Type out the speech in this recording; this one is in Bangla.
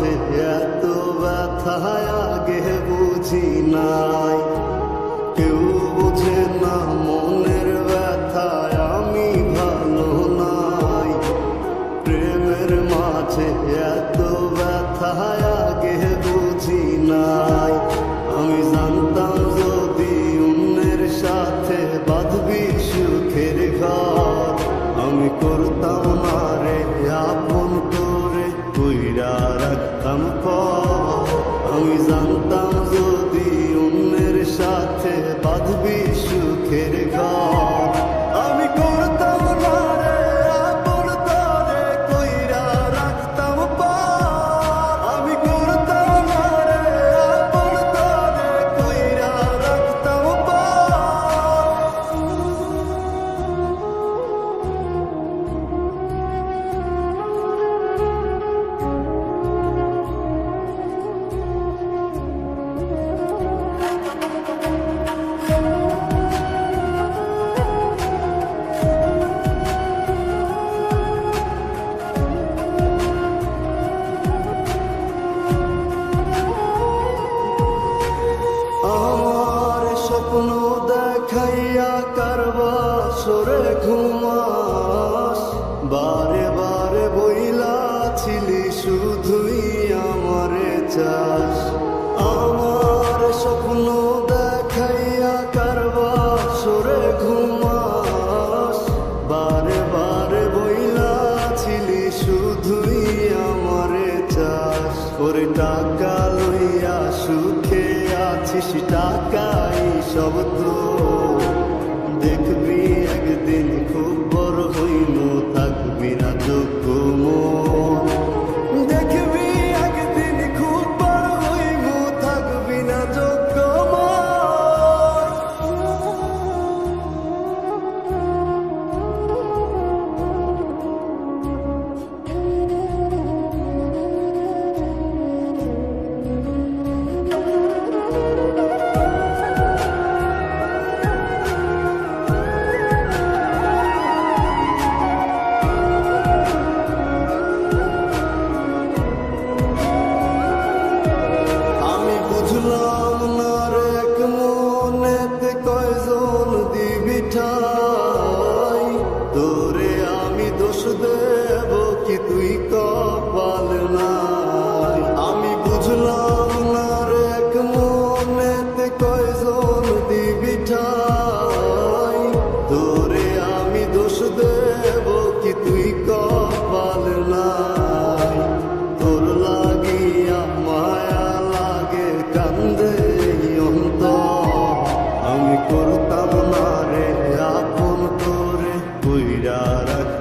মাঝে এত ব্যথা আগে বুঝি নাই। কেউ বুঝে না মনের ব্যথায় আমি ভালো নাই। প্রেমের মাঝে এত ব্যথা আগে বুঝি নাই। আমি জানতাম যদি অন্যের সাথে বাঁধবি সুখের ঘর, আমি করতাম না রে আপন করে কইরা রাখতাম পর। আমি জানতাম যদি অন্যের সাথে বাঁধবি সুখের ঘর, আমি করতাম না রে আপন করে কইরা রাখতাম পর। আমি করতাম না রে আপন করে কইরা রাখতাম পর। আমার স্বপ্ন দেখাইয়া কারবা সরে ঘুমাস, বারে বারে বইলা ছিলি শুধুই আমারে চাস। আমার স্বপ্ন দেখাইয়া কারবা সরে ঘুমাস, বারে বারে বইলা ছিলি শুধুই আমারে চাস। ওরে টাকা লইয়া সুখে আছিস, টাকাই সব তো দেখবি একদিন খুব বড় হইল, থাকবি না যোগ্য মন। দেখবি একদিন খুব বড় হইল, থাকবি না যোগ্য মন। বুঝলাম না রে এক মনেতে কয়জন দিবি ঠাই, তোরে আমি দোষ দেব কি তুই কপাল নাই। আমি বুঝলাম না রে এক মনেতে কয়জন দিবি ঠাই, তোরে আমি দোষ দেব কি তুই কপাল নাই। তোর লাগিয়া মায়া লাগে কান্দে অন্তর, আমি করতাম না রে আপন করে কইরা রাখ